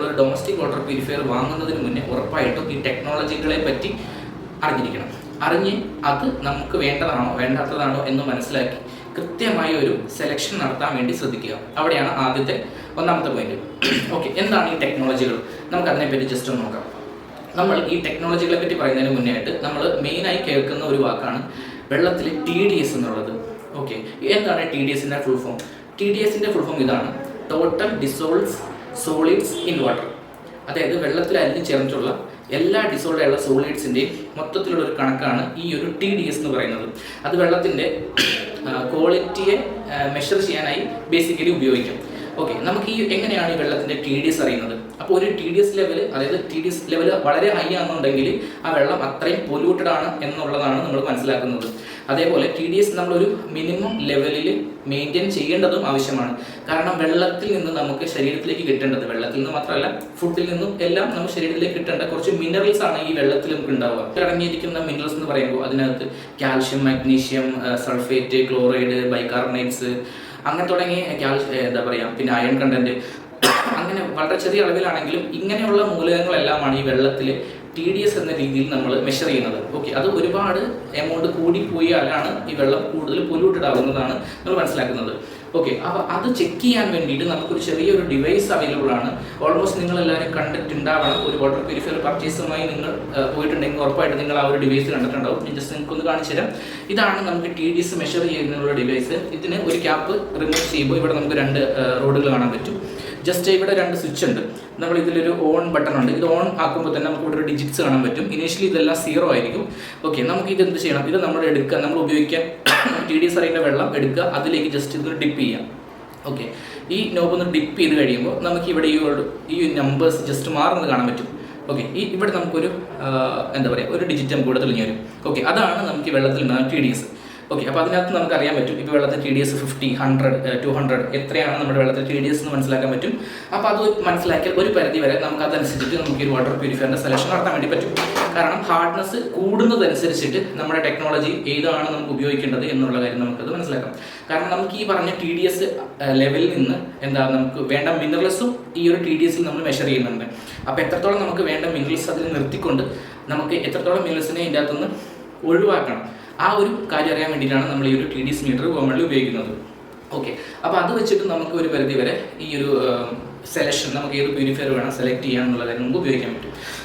ഒരു domestic water purifier വാങ്ങുന്നതിന് മുന്നേ ഉറപ്പായിട്ടും ഈ ടെക്നോളജികളെ പറ്റി അറിഞ്ഞിരിക്കണം. അറിഞ്ഞ് അത് നമുക്ക് വേണ്ടതാണോ വേണ്ടാത്തതാണോ എന്ന് മനസ്സിലാക്കി കൃത്യമായ ഒരു സെലക്ഷൻ നടത്താൻ വേണ്ടി ശ്രദ്ധിക്കുക. അവിടെയാണ് ഒന്നാമത്തെ പോയിന്റ്. ഓക്കെ, എന്താണ് ഈ ടെക്നോളജികൾ? നമുക്ക് അതിനെപ്പറ്റി ജസ്റ്റ് ഒന്ന് നോക്കാം. നമ്മൾ ഈ ടെക്നോളജികളെ പറ്റി പറയുന്നതിന് മുന്നേ ആയിട്ട് നമ്മൾ മെയിനായി കേൾക്കുന്ന ഒരു വാക്കാണ് വെള്ളത്തിലെ TDS എന്നുള്ളത്. ഓക്കെ, എന്താണ് TDSൻ്റെ ഫുൾ ഫോം? TDSൻ്റെ ഫുൾ ഫോം ഇതാണ്: total dissolved solids in water. അതായത് വെള്ളത്തിൽ അലിഞ്ഞു ചേർന്നിട്ടുള്ള എല്ലാ ഡിസോൾവ് ആയുള്ള സോളിഡ്സിൻ്റെയും മൊത്തത്തിലുള്ള ഒരു കണക്കാണ് ഈ ഒരു TDS എന്ന് പറയുന്നത്. അത് വെള്ളത്തിൻ്റെ ക്വാളിറ്റിയെ മെഷർ ചെയ്യാനായി ബേസിക്കലി ഉപയോഗിക്കും. ഓക്കെ, നമുക്ക് എങ്ങനെയാണ് ഈ വെള്ളത്തിൻ്റെ TDS അറിയുന്നത്? അപ്പോൾ ഒരു TDS ലെവൽ, അതായത് TDS ലെവൽ വളരെ ഹൈ ആണെന്നുണ്ടെങ്കിൽ ആ വെള്ളം അത്രയും പൊല്യൂട്ടഡ് ആണ് എന്നുള്ളതാണ് നമ്മൾ മനസ്സിലാക്കുന്നത്. അതേപോലെ TDS നമ്മളൊരു മിനിമം ലെവലിൽ മെയിൻറ്റെയിൻ ചെയ്യേണ്ടതും ആവശ്യമാണ്. കാരണം വെള്ളത്തിൽ നിന്ന് നമുക്ക് ശരീരത്തിലേക്ക് കിട്ടേണ്ടത്, വെള്ളത്തിൽ നിന്ന് മാത്രമല്ല ഫുഡിൽ നിന്നും എല്ലാം നമുക്ക് ശരീരത്തിലേക്ക് കിട്ടേണ്ട കുറച്ച് മിനറൽസ് ആണ് ഈ വെള്ളത്തിൽ നമുക്ക് ഉണ്ടാവുക. അടങ്ങിയിരിക്കുന്ന മിനറൽസ് എന്ന് പറയുമ്പോൾ അതിനകത്ത് calcium, magnesium, sulphate, chloride, bicarbonates, അങ്ങനെ തുടങ്ങി പിന്നെ അയൺ കണ്ടന്റ്, അങ്ങനെ വളരെ ചെറിയ അളവിലാണെങ്കിലും ഇങ്ങനെയുള്ള മൂലകങ്ങളെല്ലാമാണ് ഈ വെള്ളത്തിൽ TDS എന്ന രീതിയിൽ നമ്മൾ മെഷർ ചെയ്യുന്നത്. ഓക്കെ, അത് ഒരുപാട് എമൗണ്ട് കൂടിപ്പോയാലാണ് ഈ വെള്ളം കൂടുതൽ പൊല്യൂട്ടഡ് ആകുന്നതാണ് നമ്മൾ മനസ്സിലാക്കുന്നത്. ഓക്കെ, അപ്പോൾ അത് ചെക്ക് ചെയ്യാൻ വേണ്ടിയിട്ട് നമുക്കൊരു ചെറിയൊരു ഡിവൈസ് അവൈലബിൾ ആണ്. ഓൾമോസ്റ്റ് നിങ്ങളെല്ലാവരും കണ്ടിട്ടുണ്ടാവണം. ഒരു വാട്ടർ പ്യൂരിഫയർ പർച്ചേസുമായി നിങ്ങൾ പോയിട്ടുണ്ടെങ്കിൽ ഉറപ്പായിട്ട് നിങ്ങൾ ആ ഒരു ഡിവൈസ് കണ്ടിട്ടുണ്ടാവും. ഞാൻ ജസ്റ്റ് നിങ്ങൾക്കൊന്ന് കാണിച്ചു തരാം. ഇതാണ് നമുക്ക് TDS മെഷർ ചെയ്യുന്നതിനുള്ള ഡിവൈസ്. ഇതിന് ഒരു ക്യാപ്പ് റിമൂവ് ചെയ്യുമ്പോൾ ഇവിടെ നമുക്ക് 2 റോഡുകൾ കാണാൻ പറ്റും. ജസ്റ്റ് ഇവിടെ 2 സ്വിച്ച് ഉണ്ട്. നമ്മൾ ഇതിലൊരു ഓൺ ബട്ടൺ ഉണ്ട്. ഇത് ഓൺ ആക്കുമ്പോൾ തന്നെ നമുക്ക് ഇവിടെ ഒരു ഡിജിറ്റ്സ് കാണാൻ പറ്റും. ഇനീഷ്യലി ഇതെല്ലാം 0 ആയിരിക്കും. ഓക്കെ, നമുക്ക് ഇത് എന്ത് ചെയ്യണം? ഇത് നമ്മൾ എടുക്കുക, നമ്മൾ ഉപയോഗിക്കാൻ TDS അറിയുന്ന വെള്ളം എടുക്കുക, അതിലേക്ക് ജസ്റ്റ് ഇതൊന്ന് ഡിപ്പ് ചെയ്യാം. ഓക്കെ, ഈ നോബ് ഒന്ന് ഡിപ്പ് ചെയ്ത് കഴിയുമ്പോൾ നമുക്ക് ഇവിടെ ഈ നമ്പേഴ്സ് ജസ്റ്റ് മാറുന്നത് കാണാൻ പറ്റും. ഓക്കെ, ഇവിടെ നമുക്കൊരു ഒരു ഡിജിറ്റ് നമുക്ക് ഇവിടെ തെളിഞ്ഞു വരും. ഓക്കെ, അതാണ് നമുക്ക് ഈ വെള്ളത്തിൽ ഉണ്ടാകുന്ന TDS. ഓക്കെ, അപ്പോൾ അതിനകത്ത് നമുക്ക് അറിയാൻ പറ്റും ഇപ്പോൾ വെള്ളത്തിൽ TDS 50, 100, 200 എത്രയാണ് നമ്മുടെ വെള്ളത്തിൽ TDS എന്ന് മനസ്സിലാക്കാൻ പറ്റും. അപ്പോൾ അത് മനസ്സിലാക്കിയാൽ ഒരു പരിധി വരെ നമുക്ക് അതനുസരിച്ചിട്ട് നമുക്ക് ഒരു വാട്ടർ പ്യൂരിഫയറിൻ്റെ സെലക്ഷൻ നടത്താൻ വേണ്ടി പറ്റും. കാരണം ഹാർഡ്നെസ് കൂടുന്നതനുസരിച്ചിട്ട് നമ്മുടെ ടെക്നോളജി ഏതാണ് നമുക്ക് ഉപയോഗിക്കേണ്ടത് എന്നുള്ള കാര്യം നമുക്കത് മനസ്സിലാക്കാം. കാരണം നമുക്ക് ഈ പറഞ്ഞ TDS ലെവലിൽ നിന്ന് നമുക്ക് വേണ്ട മിനറൽസും ഈ ഒരു TDSൽ നമ്മൾ മെഷർ ചെയ്യുന്നുണ്ട്. അപ്പോൾ എത്രത്തോളം നമുക്ക് വേണ്ട മിനറൽസ് അതിൽ നിർത്തിക്കൊണ്ട് നമുക്ക് എത്രത്തോളം മിനറൽസിനെ ഇതിൻ്റെ അകത്തുനിന്ന് ഒഴിവാക്കണം, ആ ഒരു കാര്യം അറിയാൻ വേണ്ടിയിട്ടാണ് നമ്മൾ ഈ ഒരു TDS മീറ്റർ ഗവൺമെൻറ് ഉപയോഗിക്കുന്നത്. ഓക്കെ, അപ്പോൾ അത് വെച്ചിട്ട് നമുക്ക് ഒരു പരിധി വരെ ഈ ഒരു സെലക്ഷൻ, നമുക്ക് ഏത് പ്യൂരിഫയർ വേണം സെലക്ട് ചെയ്യാമെന്നുള്ള കാര്യം നമുക്ക് ഉപയോഗിക്കാൻ പറ്റും.